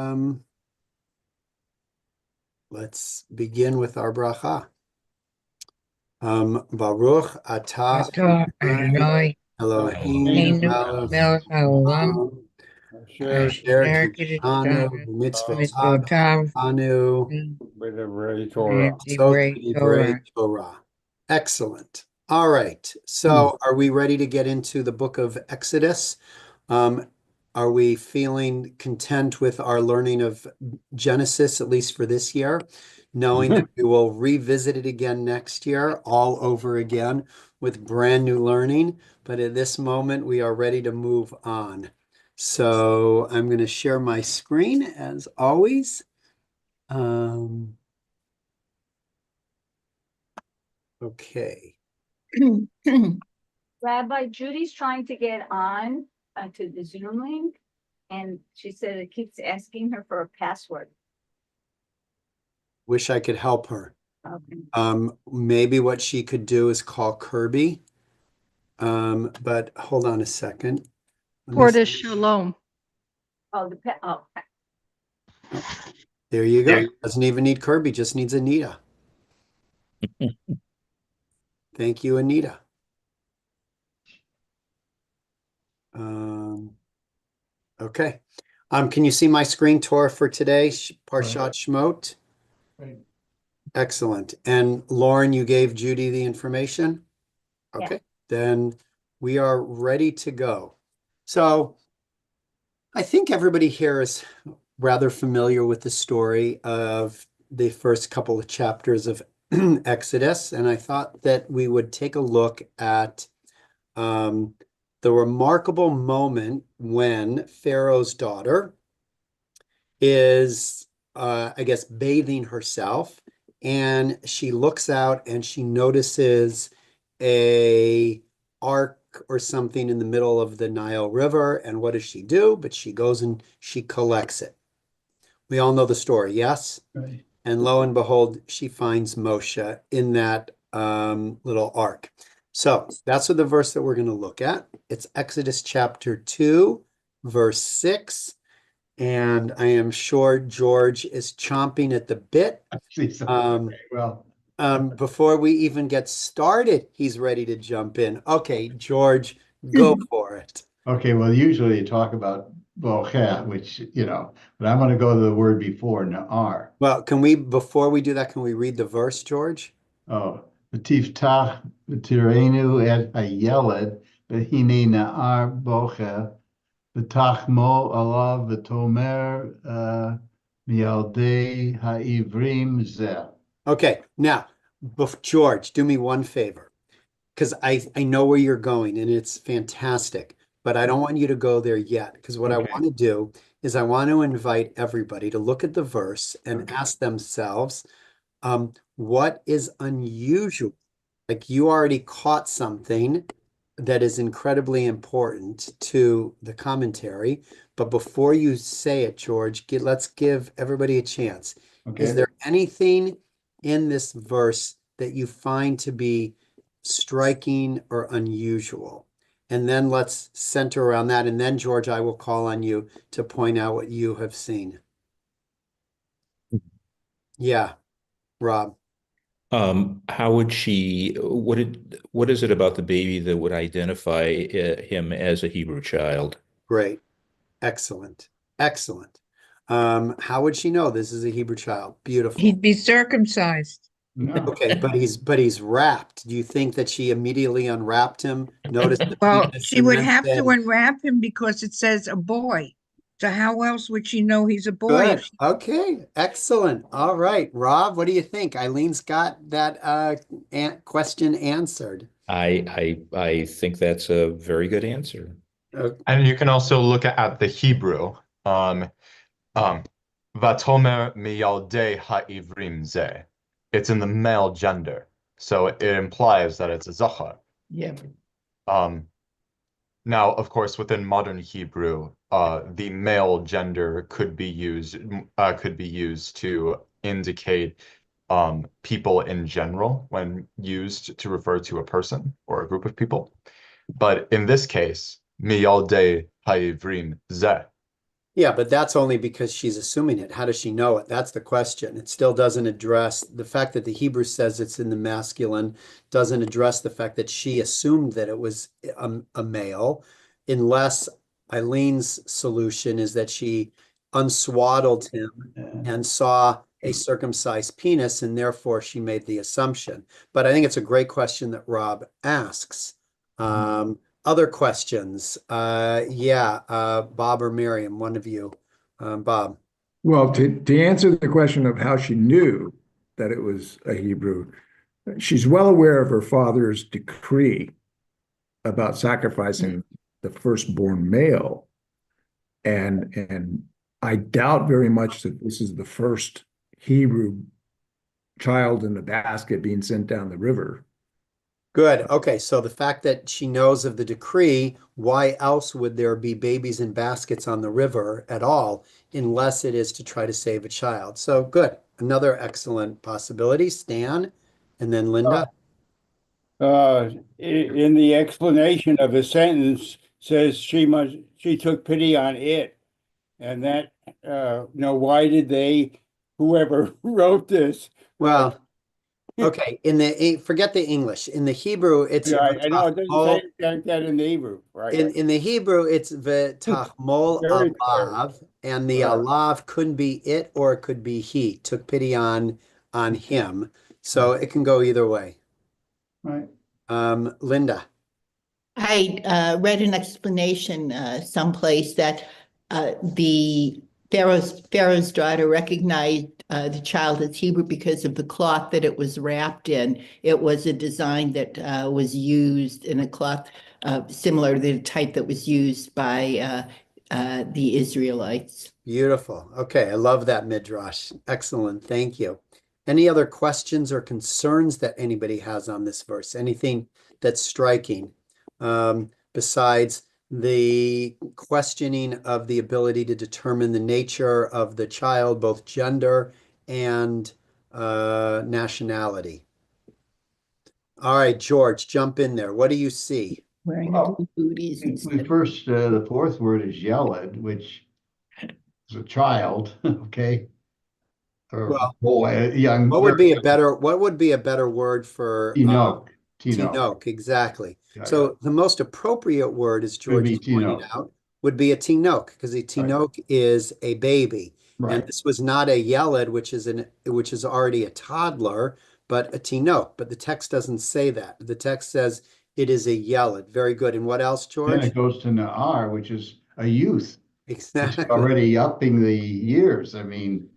Um, let's begin with our bracha. Baruch atah Ata Adonai Adonai Eloheinu Eloheinu melech melech haolam haolam asher asher kiddushanu kiddushanu b'mitzvotav mitzvotav anu asot v'divrei v'divrei Torah. Torah. Excellent. All right. So are we ready to get into the book of Exodus? Um, are we feeling content with our learning of Genesis, at least for this year, knowing that we will revisit it again next year, all over again with brand new learning? But at this moment, we are ready to move on. So I'm going to share my screen as always. Okay. Rabbi Judy's trying to get on to the Zoom link, and she said it keeps asking her for a password. Wish I could help her. Okay. Maybe what she could do is call Kirby. But hold on a second. For the shalom. Oh, oh. There you go. Doesn't even need Kirby, just needs Anita. Thank you, Anita. Okay. Can you see my screen, Torah, for today? Parshat Shmot. Right. Excellent. And Lauren, you gave Judy the information? Okay. Yeah. Then we are ready to go. So I think everybody here is rather familiar with the story of the first couple of chapters of Exodus, and I thought that we would take a look at the remarkable moment when Pharaoh's daughter is, I guess, bathing herself, and she looks out and she notices a ark or something in the middle of the Nile River. And what does she do? But she goes and she collects it. We all know the story, yes? Right. And lo and behold, she finds Moshe in that little ark. So that's what the verse that we're going to look at. It's Exodus chapter 2, verse 6. And I am sure George is chomping at the bit. Well, Before we even get started, he's ready to jump in. Okay, George, go for it. okay, well, usually you talk about bocher, which, but I'm going to go to the word before, na'ar. Well, before we do that, can we read the verse, George? Oh, v'tiftach v'tireinu et hayeled v'hine na'ar bocher v'tachmo alav v'tomer mialdei ha'ivrim zeh. Okay, now, George, do me one favor, because I know where you're going and it's fantastic, but I don't want you to go there yet, because what I Okay. want to do is I want to invite everybody to look at the verse and Okay. ask themselves, what is unusual? Like you already caught something that is incredibly important to the commentary, but before you say it, George, let's give everybody a chance. Is Okay. there anything in this verse that you find to be striking or unusual? And then let's center around that. And then, George, I will call on you to point out what you have seen. Yeah, Rob. How would what is it about the baby that would identify him as a Hebrew child? Great. Excellent. Excellent. How would she know this is a Hebrew child? Beautiful. He'd be circumcised. No. Okay, but he's wrapped. Do you think that she immediately unwrapped him, noticed the Well, penis, she and would then have said, to unwrap him because it says a boy. So how else would she know he's a boy if good. she Okay, excellent. All right, Rob, what do you think? Eileen's got that question answered. I think that's a very good answer. And you can also look at the Hebrew. Um, Vatomer miyaldei ha'ivrim ze. It's in the male gender, so it implies that it's a zachar. Yeah. Now, of course, within modern Hebrew, the male gender could be used to indicate people in general when used to refer to a person or a group of people. But in this case, miyaldei ha'ivrim ze. Yeah, but that's only because she's assuming it. How does she know it? That's the question. It still doesn't address the fact that the Hebrew says it's in the masculine, doesn't address the fact that she assumed that it was a male, unless Eileen's solution is that she unswaddled him and saw a circumcised penis, and therefore she made the assumption. But I think it's a great question that Rob asks. Other questions? Bob or Miriam, one of you. Bob. Well, to answer the question of how she knew that it was a Hebrew, she's well aware of her father's decree about sacrificing the firstborn male. And I doubt very much that this is the first Hebrew child in the basket being sent down the river. Good. Okay, so the fact that she knows of the decree, why else would there be babies in baskets on the river at all, unless it is to try to save a child? So good. Another excellent possibility. Stan, and then Linda. In the explanation of a sentence says she took pity on it, and that why did whoever wrote this? Well, okay, forget the English. In the Hebrew, it's Yeah, I know it doesn't say like that in the Hebrew, right? in the Hebrew, it's v'tachmol Very clear. alav, and the alav couldn't be it or it could be he. Took pity on him, so it can go either way. Right. Linda. I read an explanation someplace that the Pharaoh's daughter recognized the child as Hebrew because of the cloth that it was wrapped in. It was a design that was used in a cloth similar to the type that was used by the Israelites. Beautiful. Okay, I love that midrash. Excellent. Thank you. Any other questions or concerns that anybody has on this verse? Anything that's striking besides the questioning of the ability to determine the nature of the child, both gender and nationality? All right, George, jump in there. What do you see? Wearing Well, booties We first, the fourth word is yeled, which is a child, okay? Or Well, boy, a young, what would be a better word for Tinoch. Tinoch? Exactly. Yeah, So the most appropriate word, as Would George be is pointing Tinoch. out, would be a Tinoch, because a Tinoch is a baby. And Right. this was not a Yeled, which is already a toddler, but a Tinoch. But the text doesn't say that. The text says it is a Yeled. Very good. And what else, Then George? it goes to Na'ar, which is a youth. It's Exactly. already upping the years. I mean,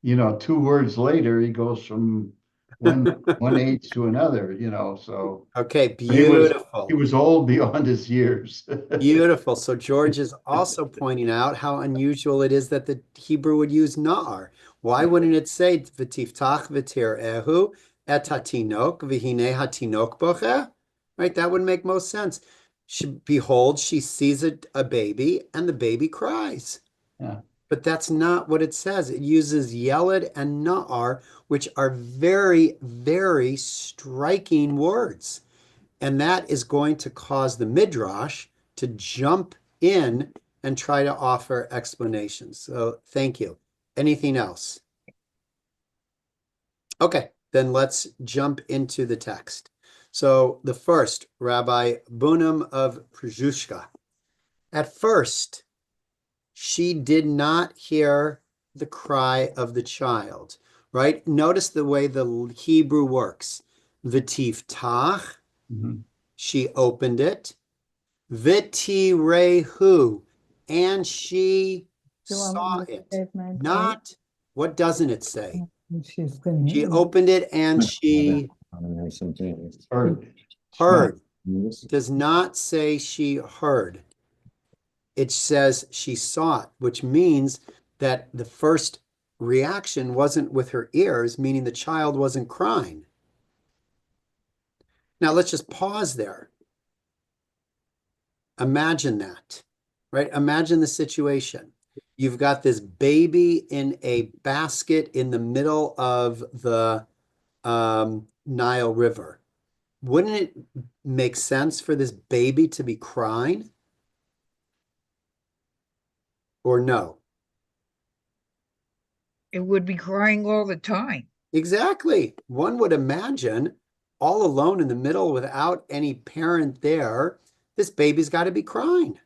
2 words later, he goes from one age to another, so Okay, he was beautiful. old beyond his years. Beautiful. So George is also pointing out how unusual it is that the Hebrew would use nar. Why wouldn't it say v'tiftach v'tir'ehu et hatinok v'hinei hatinok bocheh? Right? That would make most sense. Behold, she sees a baby and the baby cries. Yeah. But that's not what it says. It uses yeled and na'ar, which are very, very striking words. And that is going to cause the midrash to jump in and try to offer explanations. So thank you. Anything else? Okay, then let's jump into the text. So the first, Rabbi Bunam of Przhushka. At first, she did not hear the cry of the child, right? Notice the way the Hebrew works. V'tiftach, she opened it. V'tirehu, and she saw it. Not, what doesn't it say? She opened it and she heard. Does not say she heard. It says she saw it, which means that the first reaction wasn't with her ears, meaning the child wasn't crying. Now let's just pause there. Imagine that, right? Imagine the situation. You've got this baby in a basket in the middle of the Nile River. Wouldn't it make sense for this baby to be crying? Or no? It would be crying all the time. Exactly. One would imagine all alone in the middle without any parent there, this baby's got to be crying.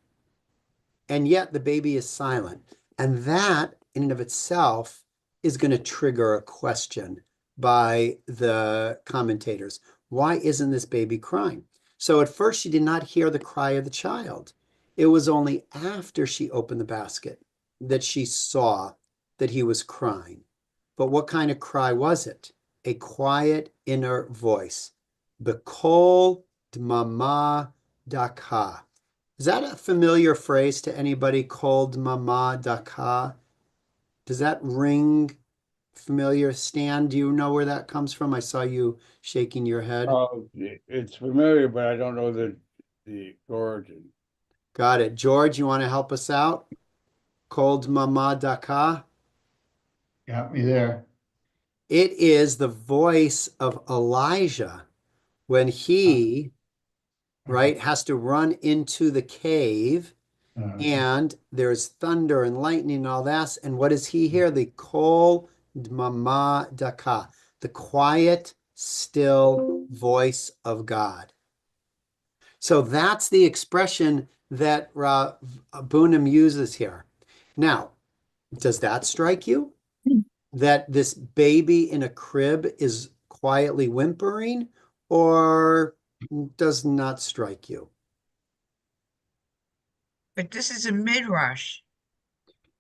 And yet the baby is silent. And that in and of itself is going to trigger a question by the commentators. Why isn't this baby crying? So at first she did not hear the cry of the child. It was only after she opened the basket that she saw that he was crying. But what kind of cry was it? A quiet inner voice. Bekol dmama daka. Is that a familiar phrase to anybody? Called mama daka? Does that ring familiar? Stan, do you know where that comes from? I saw you shaking your head. It's familiar, but I don't know the origin. Got it. George, you want to help us out? Called mama daka? Got me there. It is the voice of Elijah when he, right, has to run into the cave and there's thunder and lightning and all that. And what does he hear? The kol dmama daka, the quiet, still voice of God. So that's the expression that Bunim uses here. Now, does that strike you? That this baby in a crib is quietly whimpering, or does not strike you? But this is a midrash.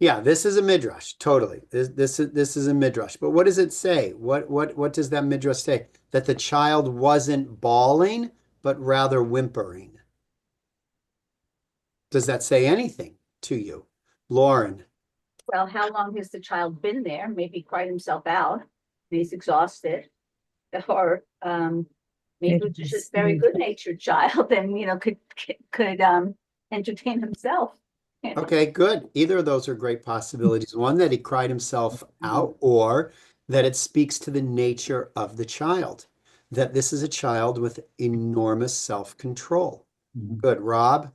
Yeah, this is a midrash. Totally. This is a midrash. But what does it say? What does that midrash say? That the child wasn't bawling, but rather whimpering. Does that say anything to you, Lauren? Well, how long has the child been there? Maybe he cried himself out. He's exhausted. Or maybe it was just a very good-natured child and, could entertain himself. Okay, good. Either of those are great possibilities. One, that he cried himself out, or that it speaks to the nature of the child, that this is a child with enormous self-control. Good. Rob?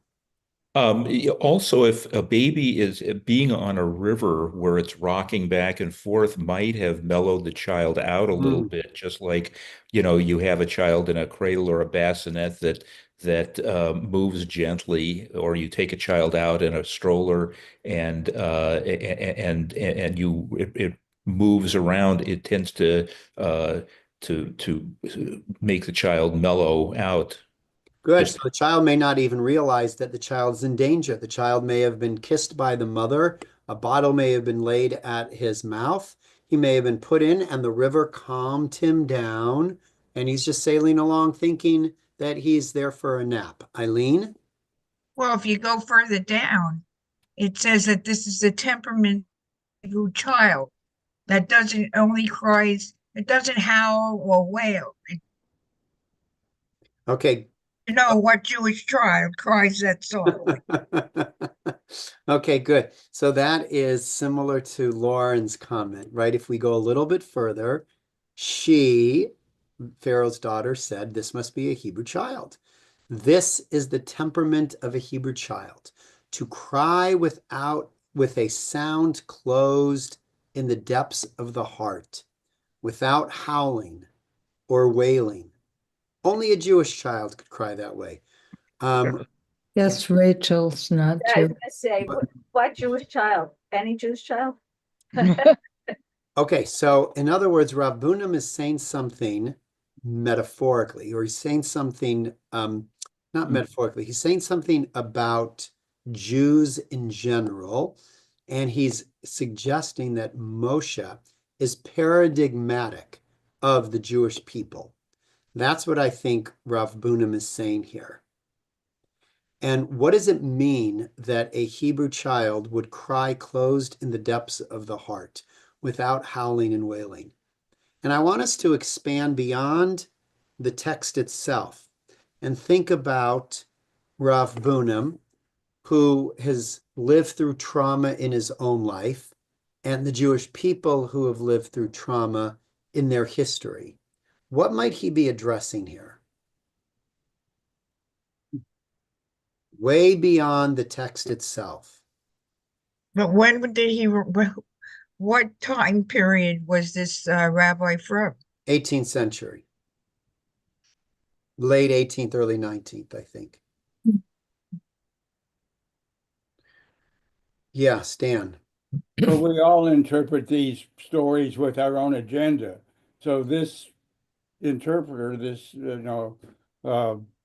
Also, if a baby is being on a river where it's rocking back and forth, might have mellowed the child out a little bit, just like, you have a child in a cradle or a bassinet that moves gently, or you take a child out in a stroller and it moves around. It tends to make the child mellow out. Good. So the child may not even realize that the child's in danger. The child may have been kissed by the mother. A bottle may have been laid at his mouth. He may have been put in, and the river calmed him down. And he's just sailing along thinking that he's there for a nap. Eileen? Well, if you go further down, it says that this is the temperament of a child that doesn't only cries, it doesn't howl or wail. Okay. You know what Jewish child cries that song? Okay, good. So that is similar to Lauren's comment, right? If we go a little bit further, Pharaoh's daughter, said, this must be a Hebrew child. This is the temperament of a Hebrew child, to cry with a sound closed in the depths of the heart, without howling or wailing. Only a Jewish child could cry that way. Yes, Rachel's not I was too. gonna say, what Jewish child? Any Jewish child? Okay, so in other words, Rav Bunam is saying something metaphorically, or he's saying something, not metaphorically, he's saying something about Jews in general, and he's suggesting that Moshe is paradigmatic of the Jewish people. That's what I think Rav Bunam is saying here. And what does it mean that a Hebrew child would cry closed in the depths of the heart without howling and wailing? And I want us to expand beyond the text itself and think about Rav Bunam, who has lived through trauma in his own life, and the Jewish people who have lived through trauma in their history. What might he be addressing here? Way beyond the text itself. But when did he What time period was this rabbi from? 18th century. Late 18th, early 19th, I think. Yeah, Stan. But we all interpret these stories with our own agenda. So this interpreter,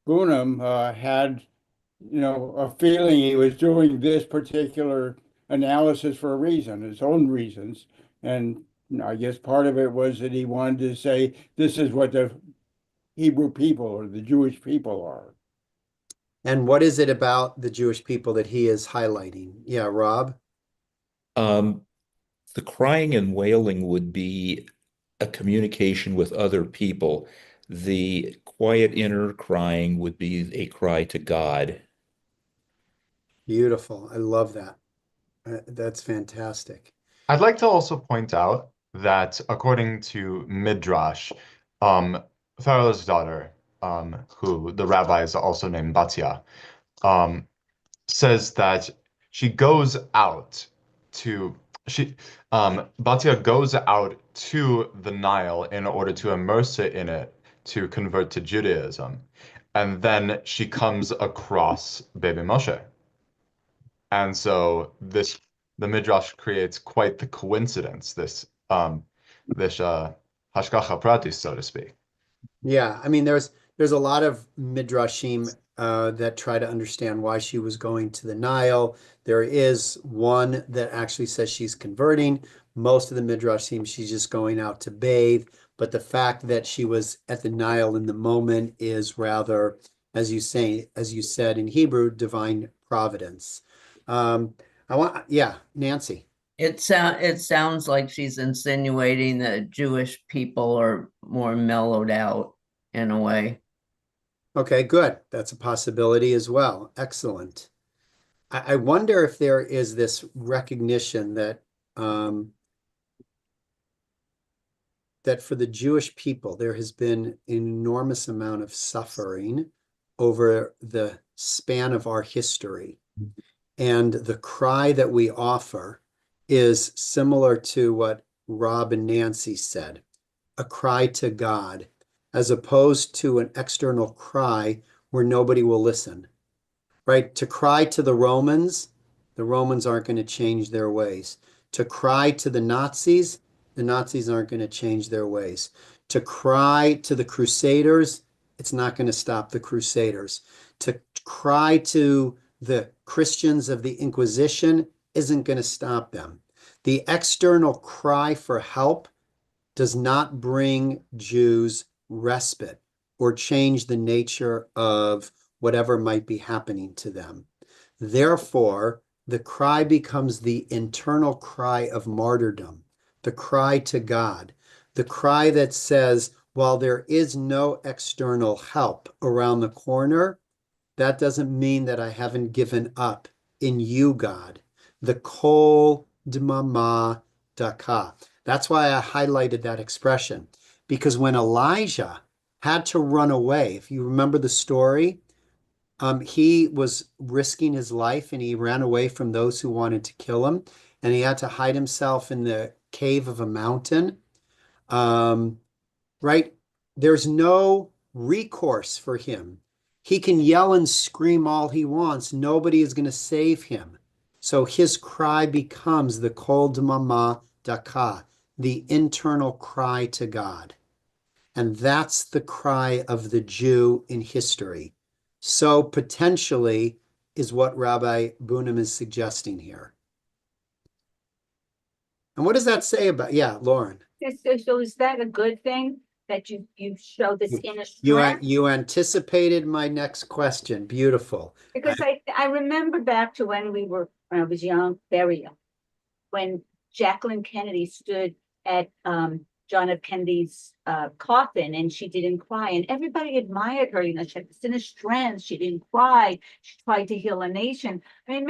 Bunham, had, a feeling he was doing this particular analysis for a reason, his own reasons. And I guess part of it was that he wanted to say, this is what the Hebrew people or the Jewish people are. And what is it about the Jewish people that he is highlighting? Yeah, Rob? The crying and wailing would be a communication with other people. The quiet inner crying would be a cry to God. Beautiful. I love that. That's fantastic. I'd like to also point out that according to Midrash, Pharaoh's daughter, who the rabbi is also named Batya, um, says that she goes out to she Batya goes out to the Nile in order to immerse it in it to convert to Judaism, and then she comes across baby Moshe. And so the Midrash creates quite the coincidence, this hashgacha pratis, so to speak. Yeah, I mean, there's a lot of midrashim that try to understand why she was going to the Nile. There is one that actually says she's converting. Most of the midrashim, she's just going out to bathe. But the fact that she was at the Nile in the moment is rather, as you said in Hebrew, divine providence. Yeah, Nancy. It sounds like she's insinuating that Jewish people are more mellowed out in a way. Okay, good. That's a possibility as well. Excellent. I wonder if there is this recognition that that for the Jewish people, there has been an enormous amount of suffering over the span of our history. And the cry that we offer is similar to what Rob and Nancy said, a cry to God, as opposed to an external cry where nobody will listen, right? To cry to the Romans aren't going to change their ways. To cry to the Nazis aren't going to change their ways. To cry to the Crusaders, it's not going to stop the Crusaders. To cry to the Christians of the Inquisition isn't going to stop them. The external cry for help does not bring Jews respite or change the nature of whatever might be happening to them. Therefore, the cry becomes the internal cry of martyrdom, the cry to God, the cry that says, while there is no external help around the corner, that doesn't mean that I haven't given up in you, God. The kol d'mama daka. That's why I highlighted that expression, because when Elijah had to run away, if you remember the story, he was risking his life and he ran away from those who wanted to kill him, and he had to hide himself in the cave of a mountain. Right? There's no recourse for him. He can yell and scream all he wants. Nobody is going to save him. So his cry becomes the kol d'mama daka, the internal cry to God. And that's the cry of the Jew in history. So potentially is what Rabbi Bunham is suggesting here. And what does that say about, yeah, Lauren? So is that a good thing that you show this inner strength? You anticipated my next question. Beautiful. Because I remember back to when I was young, very young, when Jacqueline Kennedy stood at John F. Kennedy's coffin and she didn't cry, and everybody admired her. She had this inner strength. She didn't cry. She tried to heal a nation. I mean,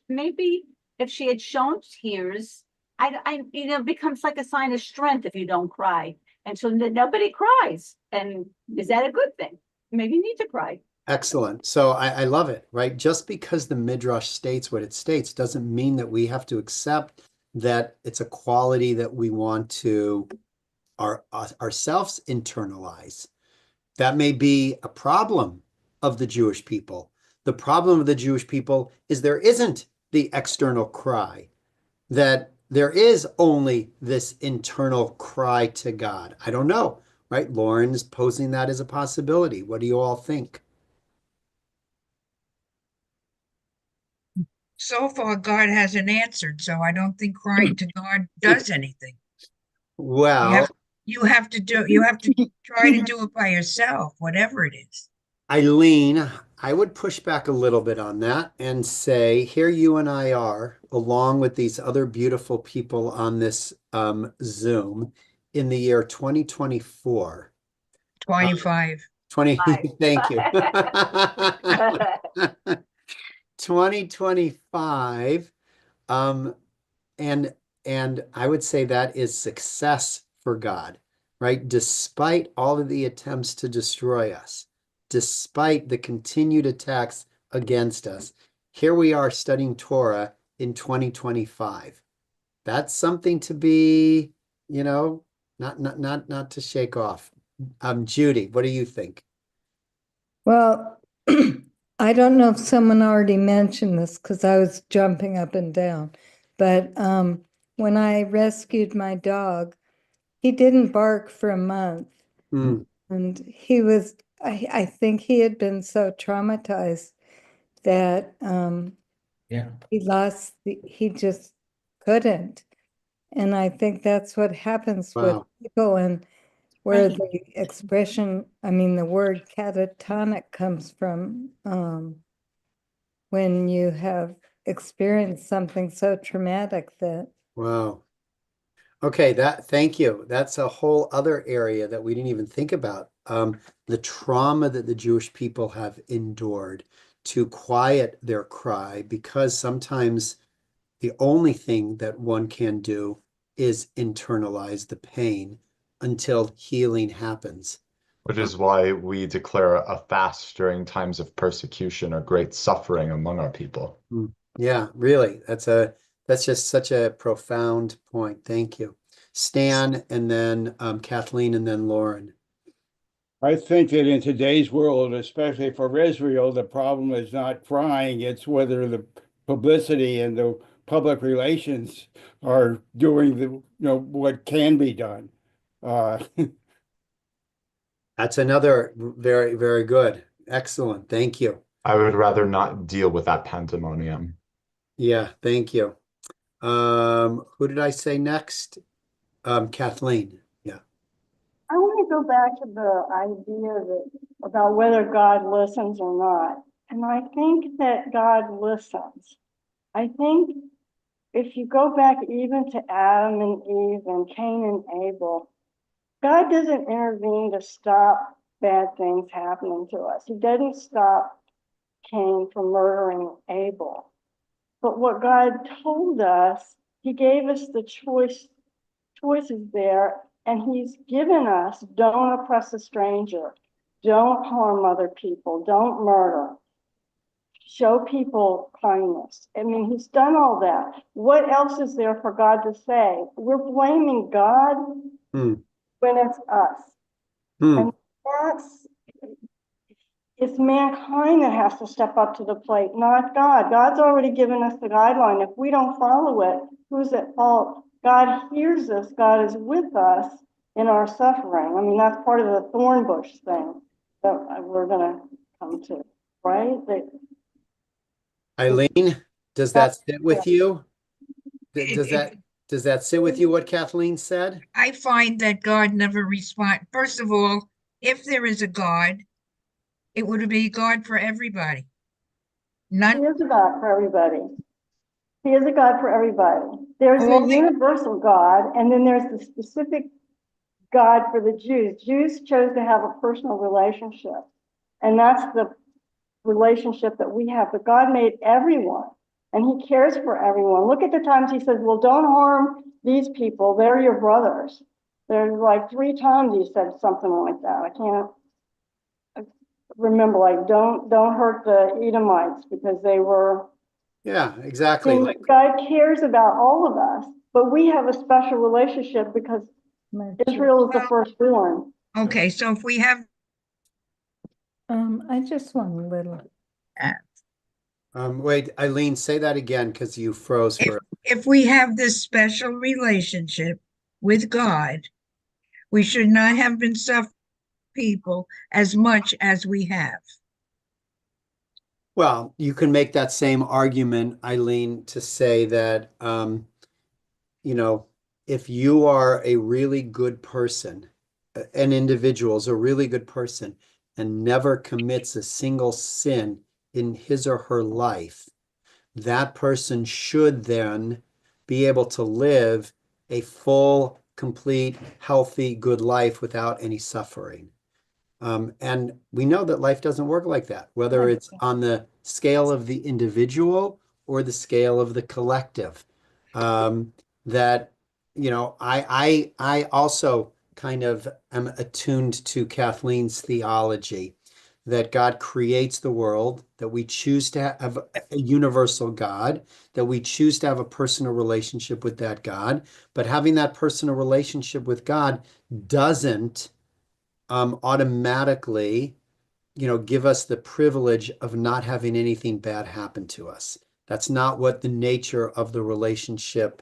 maybe if she had shown tears, it becomes like a sign of strength if you don't cry. And so nobody cries. And is that a good thing? Maybe you need to cry. Excellent. So I love it, right? Just because the Midrash states what it states doesn't mean that we have to accept that it's a quality that we want to ourselves internalize. That may be a problem of the Jewish people. The problem of the Jewish people is there isn't the external cry, that there is only this internal cry to God. I don't know, right? Lauren's posing that as a possibility. What do you all think? So far, God hasn't answered, so I don't think crying to God does anything. Well, You have to try to do it by yourself, whatever it is. Eileen, I would push back a little bit on that and say, here you and I are, along with these other beautiful people on this Zoom in the year 2024. 25. 20, Five. thank you. 2025. Um, and I would say that is success for God, right? Despite all of the attempts to destroy us, despite the continued attacks against us, here we are studying Torah in 2025. That's something to be, not to shake off. Judy, what do you think? Well, I don't know if someone already mentioned this because I was jumping up and down, but when I rescued my dog, he didn't bark for a month. Mm. And he was, I think he had been so traumatized that he just couldn't. And I think that's what happens with Wow. people, and where the expression, I mean, the word catatonic comes from, when you have experienced something so traumatic that. Wow. Okay, thank you. That's a whole other area that we didn't even think about. The trauma that the Jewish people have endured to quiet their cry, because sometimes the only thing that one can do is internalize the pain until healing happens. Which is why we declare a fast during times of persecution or great suffering among our people. Yeah, really. That's just such a profound point. Thank you. Stan, and then Kathleen, and then Lauren. I think that in today's world, especially for Israel, the problem is not crying, it's whether the publicity and the public relations are doing what can be done. That's another very, very good. Excellent. Thank you. I would rather not deal with that pandemonium. Yeah, thank you. Who did I say next? Kathleen. Yeah. I want to go back to the idea about whether God listens or not. And I think that God listens. I think if you go back even to Adam and Eve and Cain and Abel, God doesn't intervene to stop bad things happening to us. He doesn't stop Cain from murdering Abel. But what God told us, he gave us the choices there, and he's given us, don't oppress a stranger, don't harm other people, don't murder, show people kindness. I mean, he's done all that. What else is there for God to say? We're blaming God when it's us. And it's mankind that has to step up to the plate, not God. God's already given us the guideline. If we don't follow it, who's at fault? God hears us. God is with us in our suffering. I mean, that's part of the thorn bush thing that we're going to come to, right? Eileen, does that sit with you? Does that sit with you, what Kathleen said? I find that God never responds. First of all, if there is a God, it would be God for everybody. He is a God for everybody. He is a God for everybody. There's the universal God, and then there's the specific God for the Jews. Jews chose to have a personal relationship, and that's the relationship that we have. But God made everyone, and he cares for everyone. Look at the times he says, well, don't harm these people. They're your brothers. There's like 3 times he said something like that. I can't remember, like, don't hurt the Edomites because they were. Yeah, exactly. God cares about all of us. but we have a special relationship because Israel is the firstborn. Okay, so if we have I just want a little. Wait, Eileen, say that again because you froze for. if we have this special relationship with God, we should not have been suffering people as much as we have. Well, you can make that same argument, Eileen, to say that, you know, if you are a really good person, an individual is a really good person and never commits a single sin in his or her life, that person should then be able to live a full, complete, healthy, good life without any suffering. And we know that life doesn't work like that, whether it's on the scale of the individual or the scale of the collective. That, you know, I also kind of am attuned to Kathleen's theology that God creates the world, that we choose to have a universal God, that we choose to have a personal relationship with that God, but having that personal relationship with God doesn't automatically, you know, give us the privilege of not having anything bad happen to us. That's not what the nature of the relationship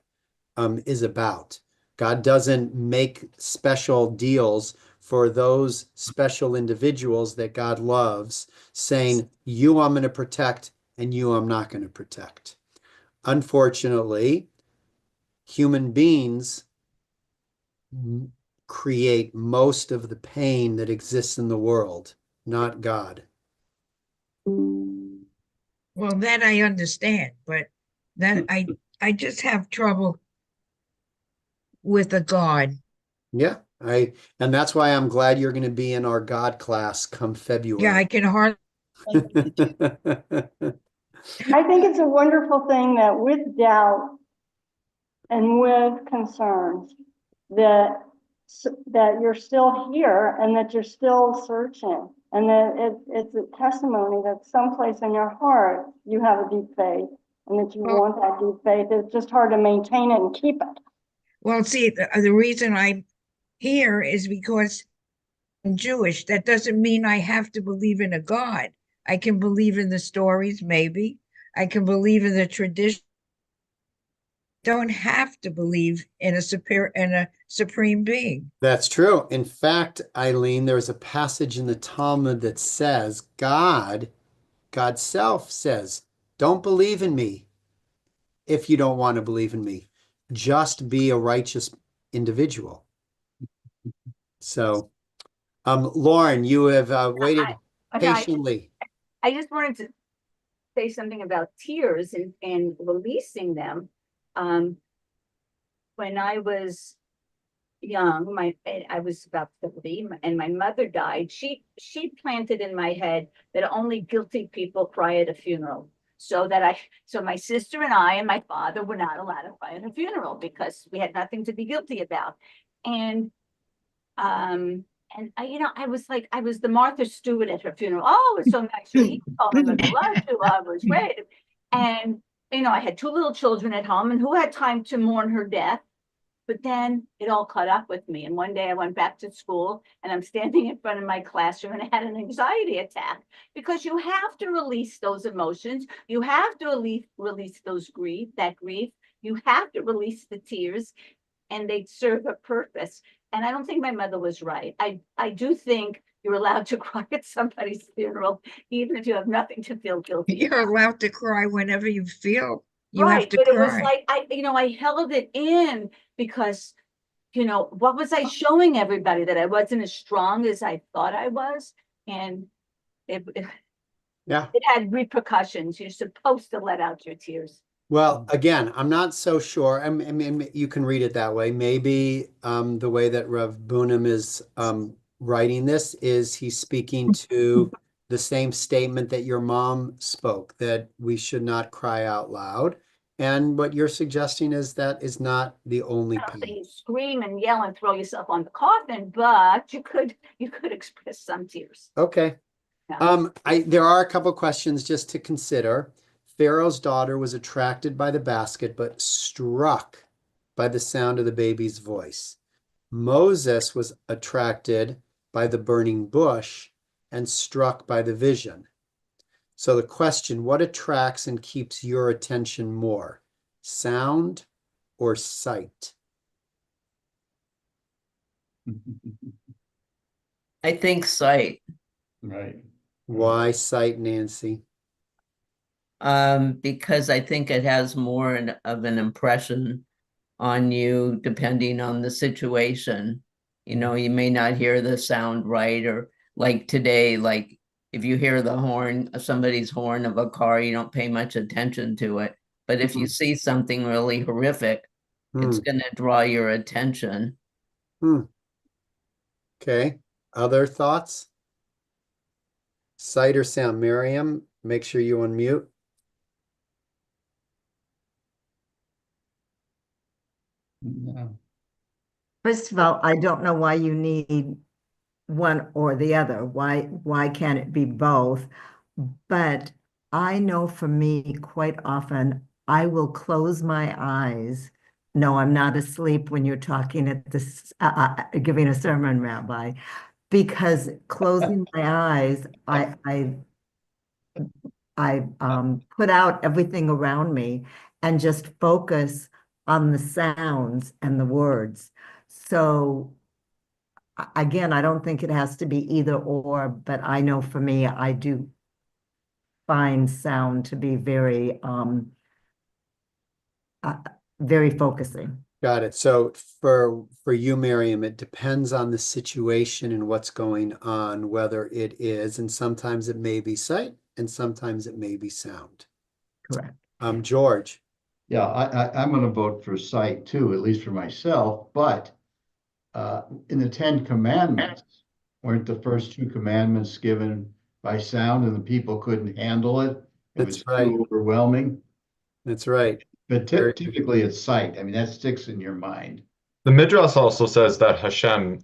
is about. God doesn't make special deals for those special individuals that God loves, saying, you I'm going to protect and you I'm not going to protect. Unfortunately, human beings create most of the pain that exists in the world, not God. Well, that I understand, but that I just have trouble with a God. Yeah, and that's why I'm glad you're going to be in our God class come Yeah, February. I can hardly. I think it's a wonderful thing that with doubt and with concerns that you're still here and that you're still searching, and that it's a testimony that someplace in your heart you have a deep faith and that you want that deep faith. It's just hard to maintain it and keep it. Well, see, the reason I'm here is because I'm Jewish. That doesn't mean I have to believe in a God. I can believe in the stories, maybe. I can believe in the tradition. Don't have to believe in a supreme being. That's true. In fact, Eileen, there's a passage in the Talmud that says God's self says, don't believe in me if you don't want to believe in me. Just be a righteous individual. So, Lauren, you have waited patiently. I just wanted to say something about tears and releasing them. When I was young, I was about 30, and my mother died. She planted in my head that only guilty people cry at a funeral. So my sister and I and my father were not allowed to cry at a funeral because we had nothing to be guilty about. And I was like, I was the Martha Stewart at her funeral. Oh, it's so nice you're here. Oh, my mother loved you. I was great. And I had two little children at home, and who had time to mourn her death? But then it all caught up with me. And one day I went back to school, and I'm standing in front of my classroom, and I had an anxiety attack because you have to release those emotions. You have to release that grief. You have to release the tears, and they serve a purpose. And I don't think my mother was right. I do think you're allowed to cry at somebody's funeral, even if you have nothing to feel guilty. You're allowed to cry whenever you feel you Right, have to but cry. it was like I held it in because what was I showing everybody? That I wasn't as strong as I thought I was, and it had repercussions. You're supposed to let out your tears. Well, again, I'm not so sure. I mean, you can read it that way. Maybe the way that Rav Bunim is writing this is he's speaking to the same statement that your mom spoke, that we should not cry out loud. And what you're suggesting is that is not the only I don't think pain. you scream and yell and throw yourself on the coffin, but you could express some tears. Okay. Yeah. There are a couple questions just to consider. Pharaoh's daughter was attracted by the basket, but struck by the sound of the baby's voice. Moses was attracted by the burning bush and struck by the vision. So the question, what attracts and keeps your attention more, sound or sight? I think sight. Right. Why sight, Nancy? Because I think it has more of an impression on you depending on the situation. You know, you may not hear the sound right, or like today, like if you hear the horn, somebody's horn of a car, you don't pay much attention to it. But if you see something really horrific, it's going to draw your attention. Okay. Other thoughts? Sight or sound? Miriam, make sure you unmute. No. First of all, I don't know why you need one or the other. Why can't it be both? But I know for me, quite often, I will close my eyes. No, I'm not asleep when you're talking at this, giving a sermon, Rabbi, because closing my eyes, I put out everything around me and just focus on the sounds and the words. So again, I don't think it has to be either or, but I know for me, I do find sound to be very focusing. Got it. So for you, Miriam, it depends on the situation and what's going on, whether it is, and sometimes it may be sight, and sometimes it may be sound. Correct. George. Yeah, I'm going to vote for sight too, at least for myself. But in the Ten Commandments, weren't the first two commandments given by sound, and the people couldn't handle it? It was too overwhelming. That's right. But typically it's sight. I mean, that sticks in your mind. The Midrash also says that Hashem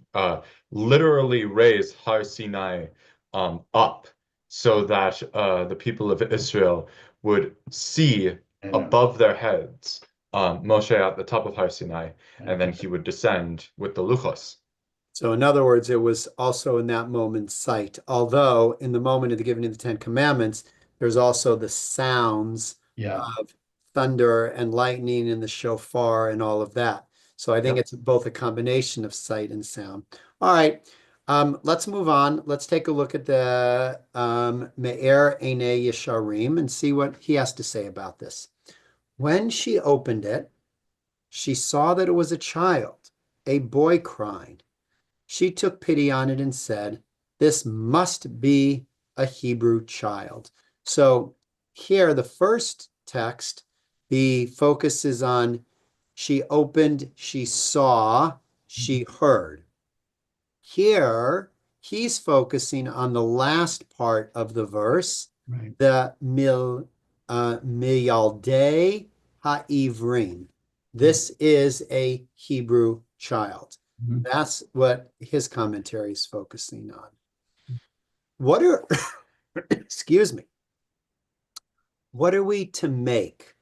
literally raised Har Sinai up so that the people of Israel would see above their heads Moshe at the top of Har Sinai, and then he would descend with the Luchos. So in other words, it was also in that moment sight, although in the moment of the giving of the Ten Commandments, there's also the sounds of thunder and lightning and the shofar and all of that. So I think it's both a combination of sight and sound. All right, let's move on. Let's take a look at the Me'er Einei Yesharim and see what he has to say about this. When she opened it, she saw that it was a child, a boy crying. She took pity on it and said, "This must be a Hebrew child." So here, the first text, the focus is on she opened, she saw, she heard. Here, he's focusing on the last part of the verse, the Miyaldei Ha'ivrim. This is a Hebrew child. That's what his commentary is focusing on. What are, excuse me, what are we to make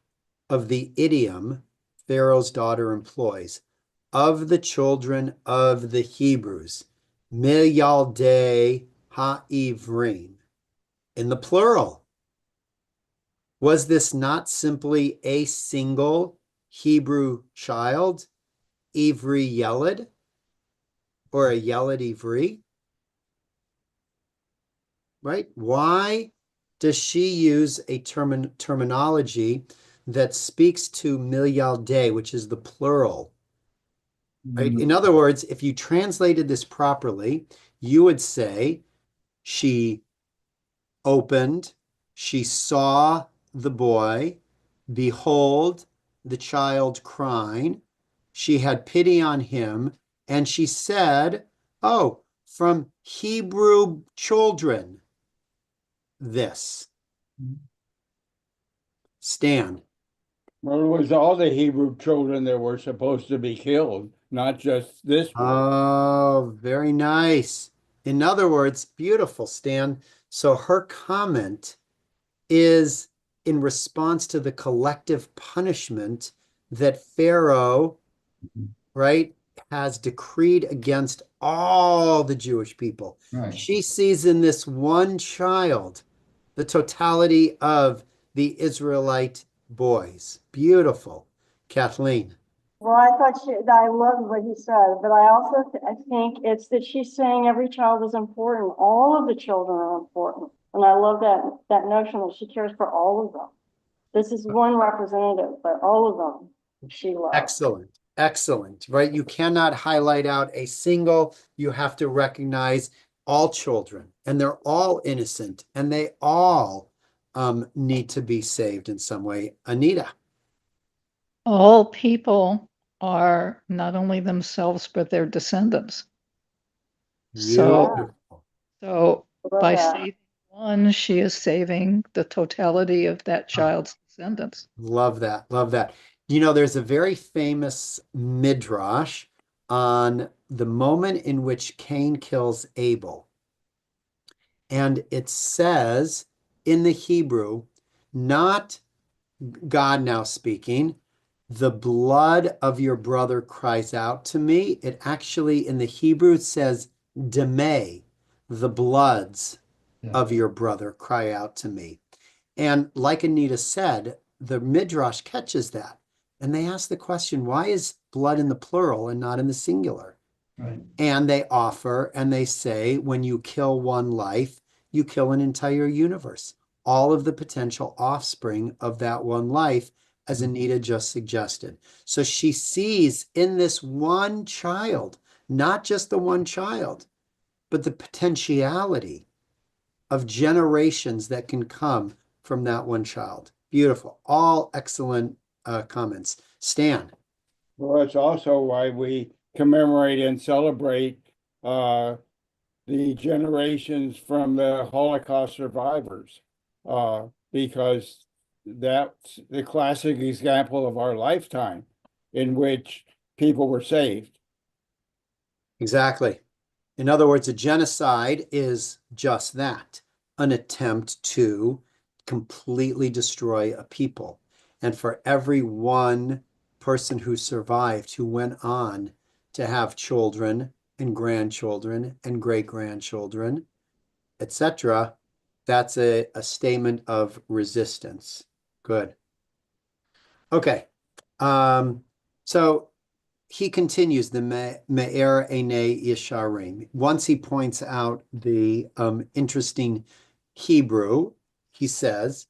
of the idiom Pharaoh's daughter employs of the children of the Hebrews, Miyaldei Ha'ivrim, in the plural? Was this not simply a single Hebrew child, Ivri Yeled, or a Yeled Ivri? Right? Why does she use a terminology that speaks to Miyaldei, which is the plural? Right? In other words, if you translated this properly, you would say she opened, she saw the boy, behold, the child crying, she had pity on him, and she said, "Oh, from Hebrew children, this." Stan. Well, it was all the Hebrew children that were supposed to be killed, not just this one. Oh, very nice. In other words, beautiful, Stan. So her comment is in response to the collective punishment that Pharaoh right, has decreed against all the Jewish people. Right. She sees in this one child the totality of the Israelite boys. Beautiful. Kathleen. Well, I thought I loved what he said, but I also I think it's that she's saying every child is important. All of the children are important. And I love that notion that she cares for all of them. This is one representative, but all of them she loves. Excellent. Excellent. Right. You cannot highlight out a single, you have to recognize all children, and they're all innocent, and they all need to be saved in some way. Anita. All people are not only themselves, but their descendants. Beautiful. So by that. saving one, she is saving the totality of that child's descendants. Love that. Love that. You know, there's a very famous midrash on the moment in which Cain kills Abel. And it says in the Hebrew, not God now speaking, the blood of your brother cries out to me. It actually in the Hebrew says, Demei, the bloods of your brother cry out to me. And like Anita said, the Midrash catches that. And they ask the question, why is blood in the plural and not in the singular? Right. And they offer and they say, when you kill one life, you kill an entire universe. All of the potential offspring of that one life, as Anita just suggested. So she sees in this one child, not just the one child, but the potentiality of generations that can come from that one child. Beautiful. All excellent comments. Stan. Well, it's also why we commemorate and celebrate the generations from the Holocaust survivors, because that's the classic example of our lifetime in which people were saved. Exactly. In other words, a genocide is just that, an attempt to completely destroy a people. And for every one person who survived, who went on to have children and grandchildren and great-grandchildren, etc., that's a statement of resistance. Good. Okay. So he continues the Me'er Einei Yesharim. Once he points out the interesting Hebrew, he says,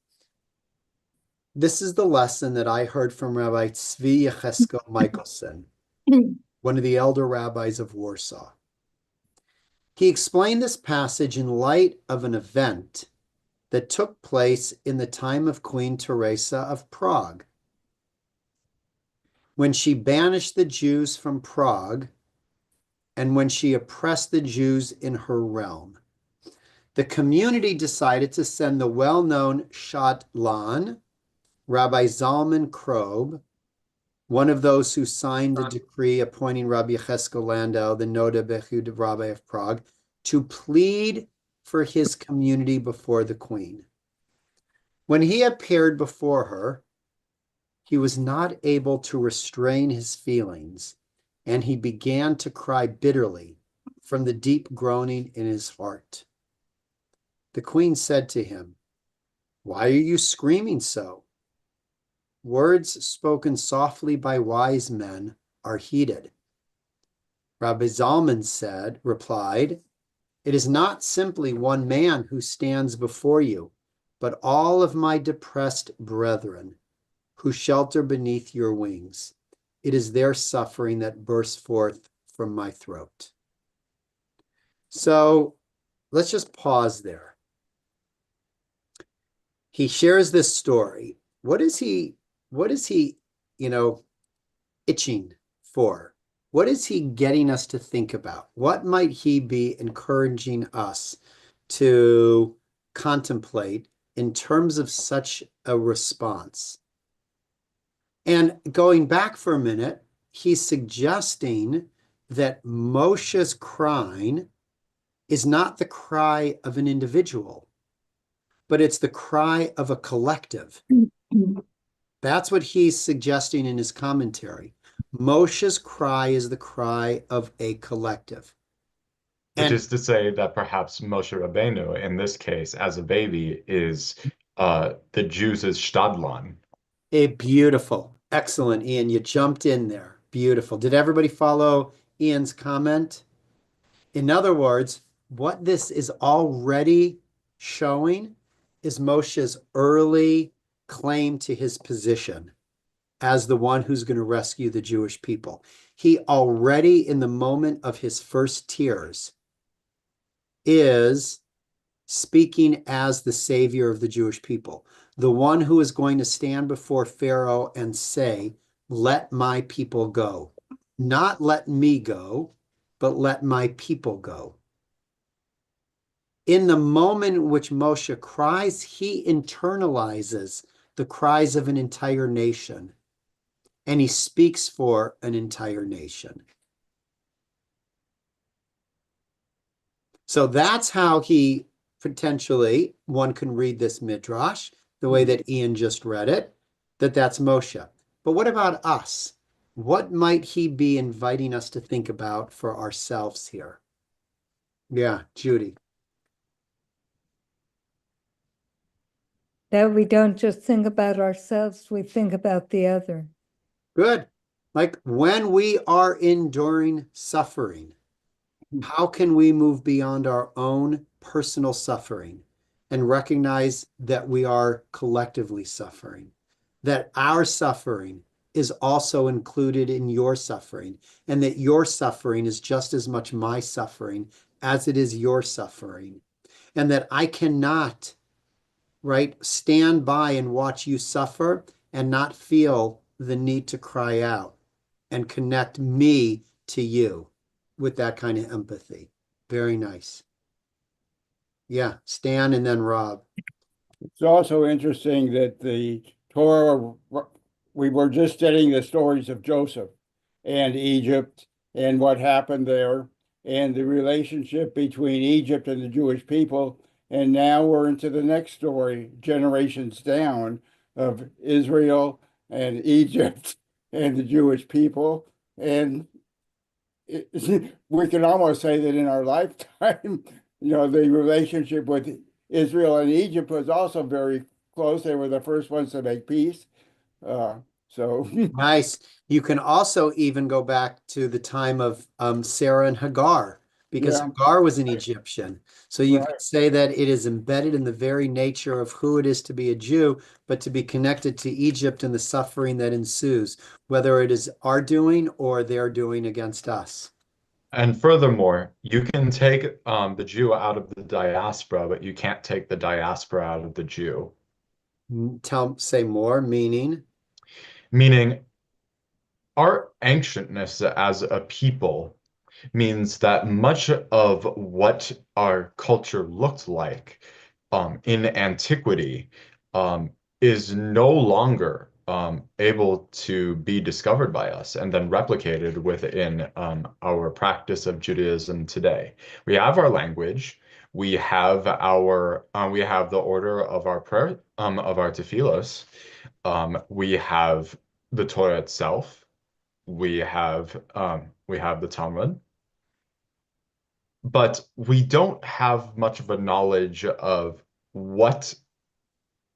this is the lesson that I heard from Rabbi Tzvi Yecheskel Michelson, one of the elder rabbis of Warsaw. He explained this passage in light of an event that took place in the time of Queen Teresa of Prague, when she banished the Jews from Prague and when she oppressed the Jews in her realm. The community decided to send the well-known Shatlan, Rabbi Zalman Krob, one of those who signed the decree appointing Rabbi Yecheskel Landau, the Noda Bechud Rabbi of Prague, to plead for his community before the queen. When he appeared before her, he was not able to restrain his feelings, and he began to cry bitterly from the deep groaning in his heart. The queen said to him, "Why are you screaming so? Words spoken softly by wise men are heeded." Rabbi Zalman replied, "It is not simply one man who stands before you, but all of my depressed brethren who shelter beneath your wings. It is their suffering that bursts forth from my throat." So let's just pause there. He shares this story. What is he, itching for? What is he getting us to think about? What might he be encouraging us to contemplate in terms of such a response? And going back for a minute, he's suggesting that Moshe's crying is not the cry of an individual, but it's the cry of a collective. That's what he's suggesting in his commentary. Moshe's cry is the cry of a collective. Which And is to say that perhaps Moshe Rabbeinu, in this case, as a baby, is the Jews' Stadlan. beautiful, excellent, Ian. You jumped in there. Beautiful. Did everybody follow Ian's comment? In other words, what this is already showing is Moshe's early claim to his position as the one who's going to rescue the Jewish people. He already, in the moment of his first tears, is speaking as the savior of the Jewish people, the one who is going to stand before Pharaoh and say, let my people go. Not let me go, but let my people go. In the moment in which Moshe cries, he internalizes the cries of an entire nation, and he speaks for an entire nation. So that's how he potentially, one can read this midrash, the way that Ian just read it, that's Moshe. But what about us? What might he be inviting us to think about for ourselves here? Yeah, Judy. That we don't just think about ourselves, we think about the other. Good. Like when we are enduring suffering, how can we move beyond our own personal suffering and recognize that we are collectively suffering, that our suffering is also included in your suffering, and that your suffering is just as much my suffering as it is your suffering, and that I cannot, right, stand by and watch you suffer and not feel the need to cry out and connect me to you with that kind of empathy. Very nice. Yeah, Stan and then Rob. It's also interesting that the Torah, we were just studying the stories of Joseph and Egypt and what happened there and the relationship between Egypt and the Jewish people. And now we're into the next story, generations down, of Israel and Egypt and the Jewish people. And we can almost say that in our lifetime, the relationship with Israel and Egypt was also very close. They were the first ones to make peace. So Nice. You can also even go back to the time of Sarah and Hagar, because yeah, Hagar was an Egyptian. So you right. could say that it is embedded in the very nature of who it is to be a Jew, but to be connected to Egypt and the suffering that ensues, whether it is our doing or their doing against us. And furthermore, you can take the Jew out of the diaspora, but you can't take the diaspora out of the Jew. Say more, meaning? Meaning, our ancientness as a people means that much of what our culture looked like in antiquity is no longer able to be discovered by us and then replicated within our practice of Judaism today. We have our language, we have the order of our prayer of our tefillos, we have the Torah itself, we have the Talmud, but we don't have much of a knowledge of what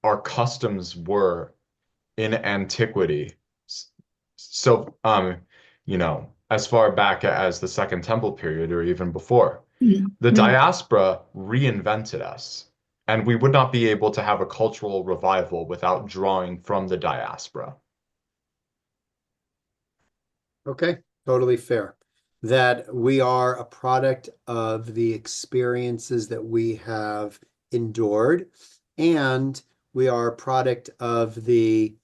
our customs were in antiquity. So, as far back as the Second Temple period or even before, the diaspora reinvented us, and we would not be able to have a cultural revival without drawing from the diaspora. Okay, totally fair. That we are a product of the experiences that we have endured, and we are a product of the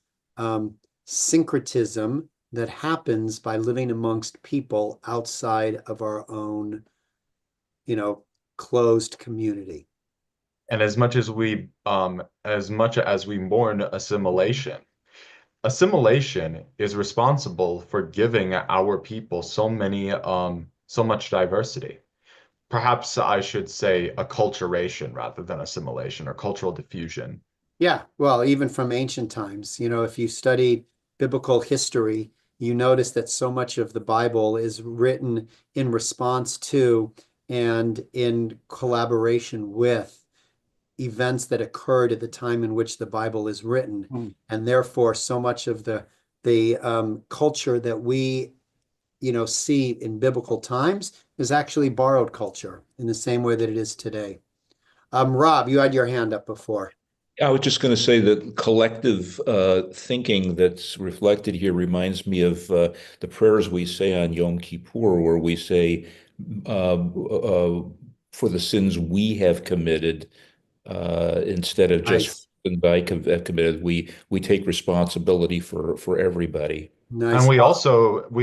syncretism that happens by living amongst people outside of our own, closed community. And as much as we mourn assimilation, assimilation is responsible for giving our people so much diversity. Perhaps I should say acculturation rather than assimilation or cultural diffusion. Yeah, well, even from ancient times, if you study biblical history, you notice that so much of the Bible is written in response to and in collaboration with events that occurred at the time in which the Bible is written. And therefore, so much of the culture that we see in biblical times is actually borrowed culture in the same way that it is today. Rob, you had your hand up before. I was just going to say that collective thinking that's reflected here reminds me of the prayers we say on Yom Kippur, where we say, for the sins we have committed, instead of just Nice. I have committed, we take responsibility for everybody. Nice. And we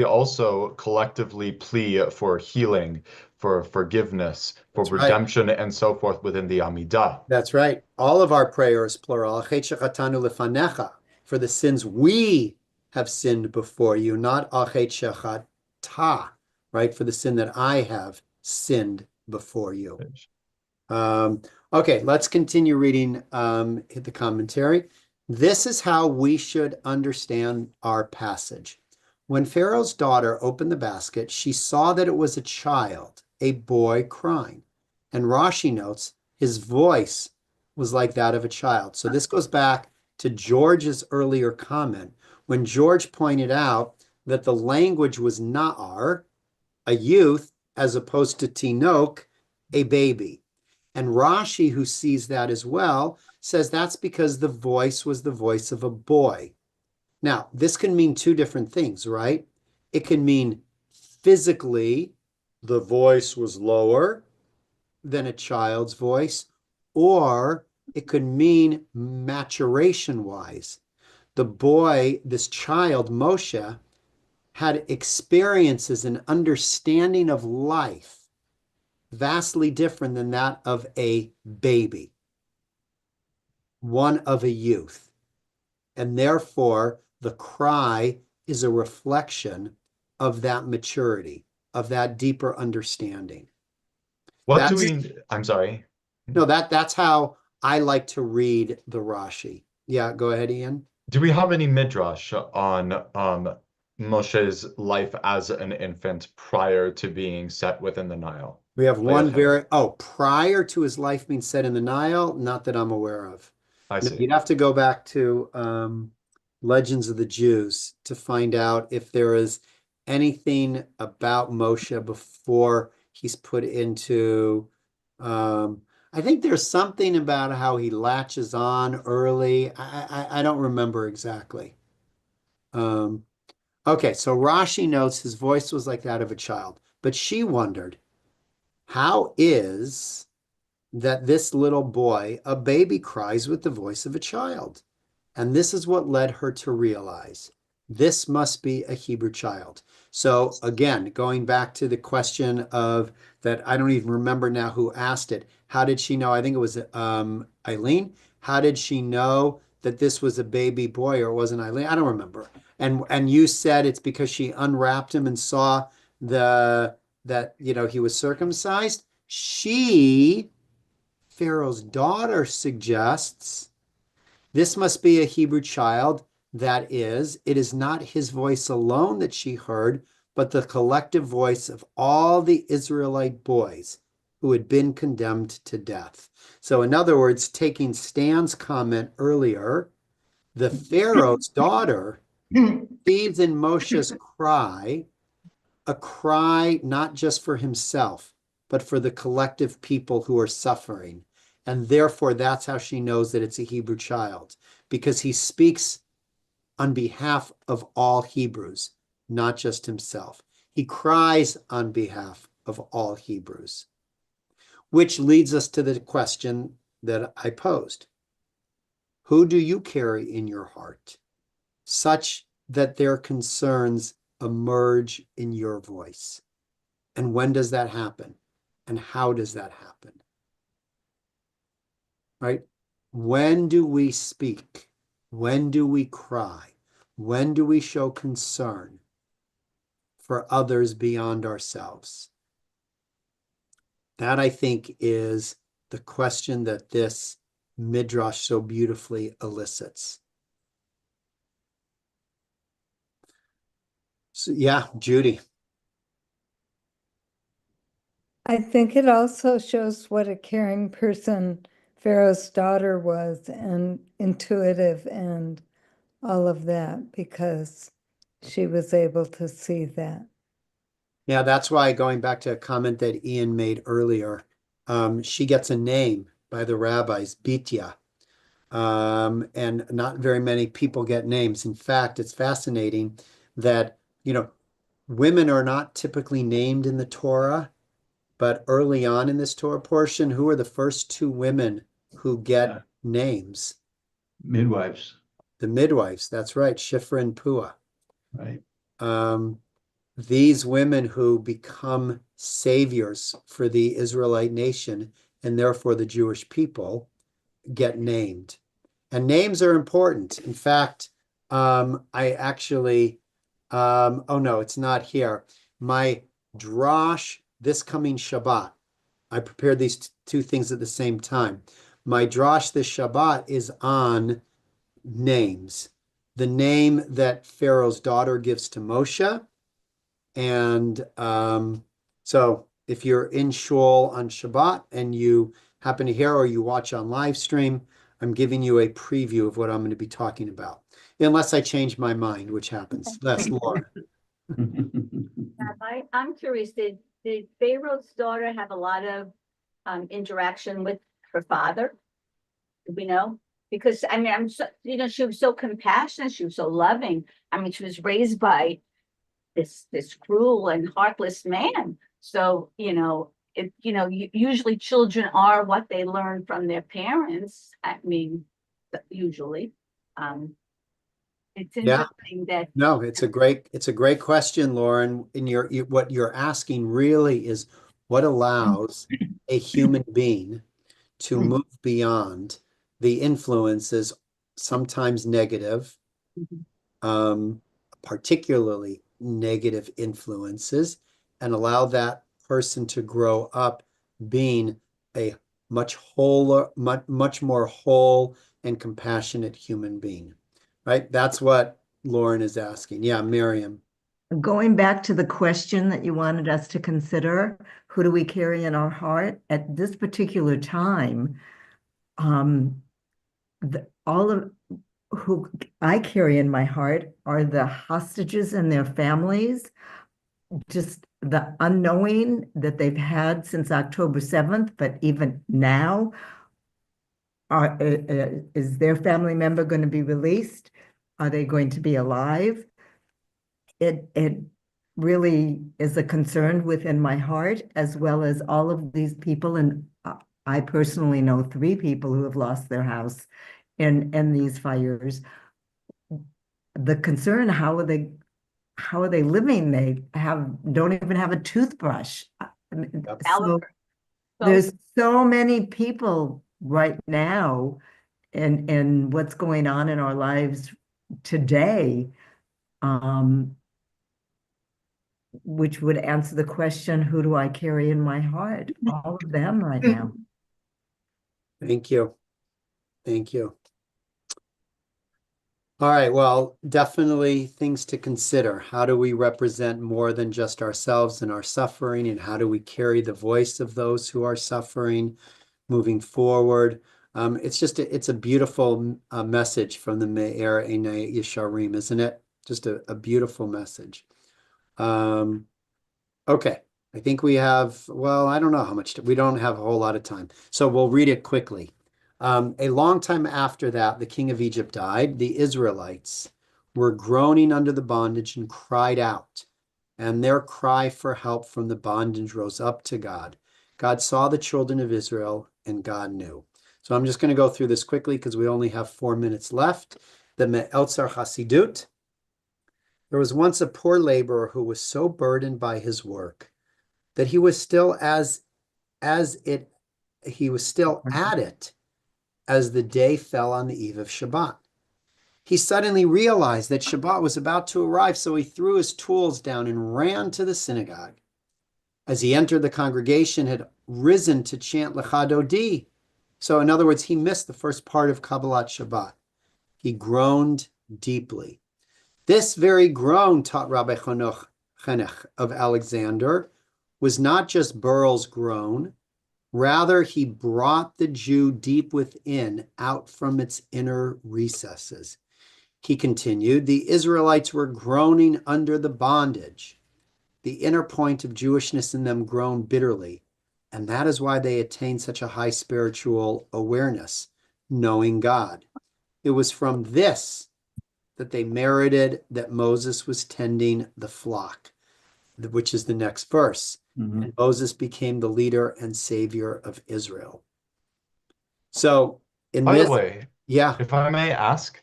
also collectively plea for healing, for forgiveness, for That's right. redemption, and so forth within the Amidah. That's right. All of our prayers, plural, for the sins we have sinned before you, not right? For the sin that I have sinned before you. Okay, let's continue reading the commentary. This is how we should understand our passage. When Pharaoh's daughter opened the basket, she saw that it was a child, a boy crying. And Rashi notes his voice was like that of a child. So this goes back to George's earlier comment when George pointed out that the language was na'ar, a youth, as opposed to tinok, a baby. And Rashi, who sees that as well, says that's because the voice was the voice of a boy. Now, this can mean two different things, right? It can mean physically, the voice was lower than a child's voice, or it could mean maturation-wise. The boy, this child, Moshe, had experiences and understanding of life vastly different than that of a baby, one of a youth. And therefore, the cry is a reflection of that maturity, of that deeper understanding. I'm sorry. No, that's how I like to read the Rashi. Yeah, go ahead, Ian. Do we have any midrash on Moshe's life as an infant prior to being set within the Nile? We have one prior to his life being set in the Nile, not that I'm aware of. I see. You'd have to go back to Legends of the Jews to find out if there is anything about Moshe before he's put into, I think there's something about how he latches on early. I don't remember exactly. Okay, so Rashi notes his voice was like that of a child, but she wondered, how is that this little boy, a baby, cries with the voice of a child? And this is what led her to realize this must be a Hebrew child. So again, going back to the question of that, I don't even remember now who asked it. How did she know? I think it was Eileen. How did she know that this was a baby boy, or it wasn't Eileen? I don't remember. And you said it's because she unwrapped him and saw that he was circumcised. Pharaoh's daughter, suggests this must be a Hebrew child. That is, it is not his voice alone that she heard, but the collective voice of all the Israelite boys who had been condemned to death. So in other words, taking Stan's comment earlier, the Pharaoh's daughter sees in Moshe's cry a cry not just for himself, but for the collective people who are suffering. And therefore, that's how she knows that it's a Hebrew child, because he speaks on behalf of all Hebrews, not just himself. He cries on behalf of all Hebrews, which leads us to the question that I posed. Who do you carry in your heart, such that their concerns emerge in your voice? And when does that happen? And how does that happen? Right? When do we speak? When do we cry? When do we show concern for others beyond ourselves? That, I think, is the question that this midrash so beautifully elicits. So, yeah, Judy. I think it also shows what a caring person Pharaoh's daughter was, and intuitive and all of that, because she was able to see that. Yeah, that's why, going back to a comment that Ian made earlier, she gets a name by the rabbis, Bitya. And not very many people get names. In fact, it's fascinating that, women are not typically named in the Torah, but early on in this Torah portion, who are the first two women who get names? Midwives, The midwives. That's right, Shifra and Pua. right? These women who become saviors for the Israelite nation and therefore the Jewish people get named. And names are important. In fact, I actually, oh no, it's not here. My drash this coming Shabbat, I prepared these two things at the same time. My drash this Shabbat is on names. The name that Pharaoh's daughter gives to Moshe. And so if you're in Shul on Shabbat and you happen to hear or you watch on live stream, I'm giving you a preview of what I'm going to be talking about. Unless I change my mind, which happens. That's Lauren. I'm curious, did Pharaoh's daughter have a lot of interaction with her father? Do we know? Because I mean, I'm so, she was so compassionate, she was so loving. I mean, she was raised by this cruel and heartless man. So, usually children are what they learn from their parents. I mean, usually. It's Yeah. interesting that No, it's a great question, Lauren. And what you're asking really is what allows a human being to move beyond the influences, sometimes negative, particularly negative influences, and allow that person to grow up being a much more whole and compassionate human being, right? That's what Lauren is asking. Yeah, Miriam. Going back to the question that you wanted us to consider, who do we carry in our heart at this particular time? All of who I carry in my heart are the hostages and their families, just the unknowing that they've had since October 7th, but even now, is their family member going to be released? Are they going to be alive? It really is a concern within my heart, as well as all of these people. And I personally know 3 people who have lost their house in these fires. The concern, how are they living? They don't even have a toothbrush. So there's so many people right now and what's going on in our lives today, which would answer the question, who do I carry in my heart? All of them right now. Thank you. Thank you. All right, well, definitely things to consider. How do we represent more than just ourselves and our suffering, and how do we carry the voice of those who are suffering moving forward? It's a beautiful message from the Me'er Einai Yesharim, isn't it? Just a beautiful message. Okay, I think we have, well, I don't know how much, we don't have a whole lot of time, so we'll read it quickly. A long time after that, the king of Egypt died. The Israelites were groaning under the bondage and cried out, and their cry for help from the bondage rose up to God. God saw the children of Israel, and God knew. So I'm just going to go through this quickly because we only have 4 minutes left. The Me'elzer Hasidut. There was once a poor laborer who was so burdened by his work that he was still at it as the day fell on the eve of Shabbat. He suddenly realized that Shabbat was about to arrive, so he threw his tools down and ran to the synagogue. As he entered, the congregation had risen to chant Lecha Dodi. So in other words, he missed the first part of Kabbalat Shabbat. He groaned deeply. This very groan, taught Rabbi Chanech of Alexander, was not just Burl's groan. Rather, he brought the Jew deep within, out from its inner recesses. He continued, the Israelites were groaning under the bondage. The inner point of Jewishness in them groaned bitterly, and that is why they attained such a high spiritual awareness, knowing God. It was from this that they merited that Moses was tending the flock, which is the next verse. And Moses became the leader and savior of Israel. So By the way, yeah, if I may ask,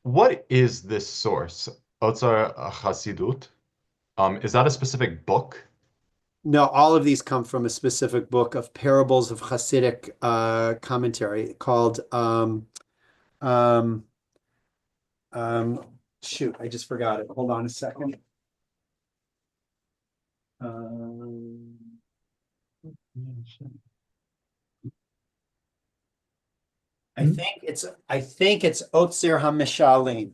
what is this source? Otzar Hasidut? Is that a specific book? no, all of these come from a specific book of parables of Hasidic commentary called shoot, I just forgot it. Hold on a second. I think it's Otzer HaMishalim.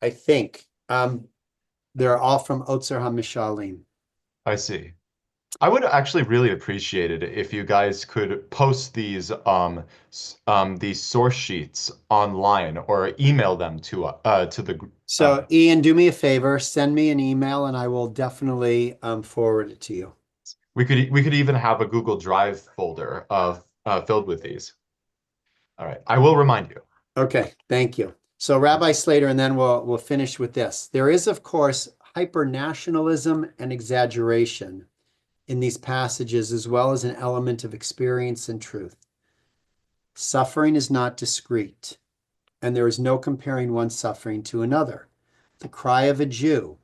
I think. They're all from Otzer HaMishalim. I see. I would actually really appreciate it if you guys could post these source sheets online or email them to the So Ian, do me a favor, send me an email and I will definitely forward it to you. we could even have a Google Drive folder filled with these. All right, I will remind you. Okay, thank you. So Rabbi Slater, and then we'll finish with this. There is, of course, hyper-nationalism and exaggeration in these passages, as well as an element of experience and truth. Suffering is not discrete, and there is no comparing one suffering to another. The cry of a Jew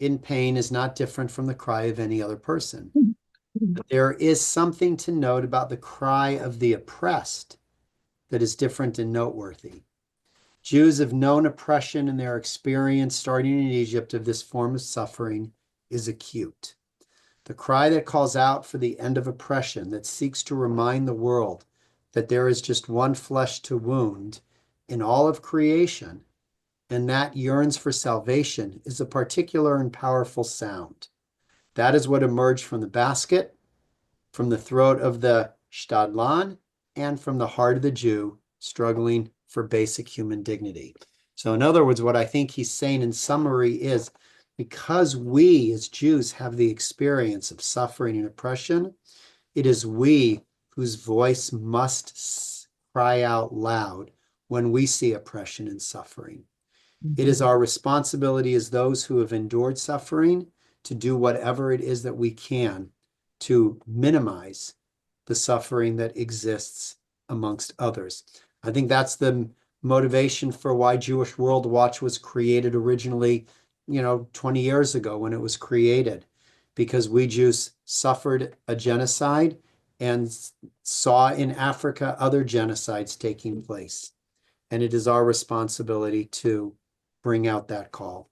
in pain is not different from the cry of any other person. But there is something to note about the cry of the oppressed that is different and noteworthy. Jews have known oppression, and their experience, starting in Egypt, of this form of suffering is acute. The cry that calls out for the end of oppression, that seeks to remind the world that there is just one flesh to wound in all of creation, and that yearns for salvation, is a particular and powerful sound. That is what emerged from the basket, from the throat of the Shtadlan, and from the heart of the Jew struggling for basic human dignity. So in other words, what I think he's saying in summary is, because we as Jews have the experience of suffering and oppression, it is we whose voice must cry out loud when we see oppression and suffering. It is our responsibility as those who have endured suffering to do whatever it is that we can to minimize the suffering that exists amongst others. I think that's the motivation for why Jewish World Watch was created originally, 20 years ago when it was created, because we Jews suffered a genocide and saw in Africa other genocides taking place. And it is our responsibility to bring out that call.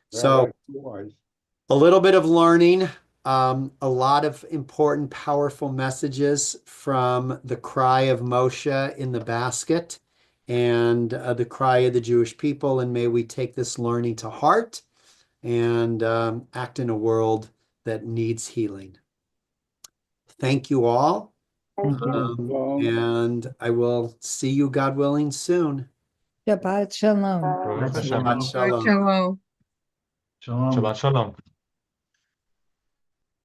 So a little bit of learning, a lot of important, powerful messages from the cry of Moshe in the basket and the cry of the Jewish people. And may we take this learning to heart and act in a world that needs healing. Thank you all. And I will see you, God willing, soon. Shabbat shalom. Baruch Hashem. Shabbat shalom. Shalom. Shalom. Shabbat shalom.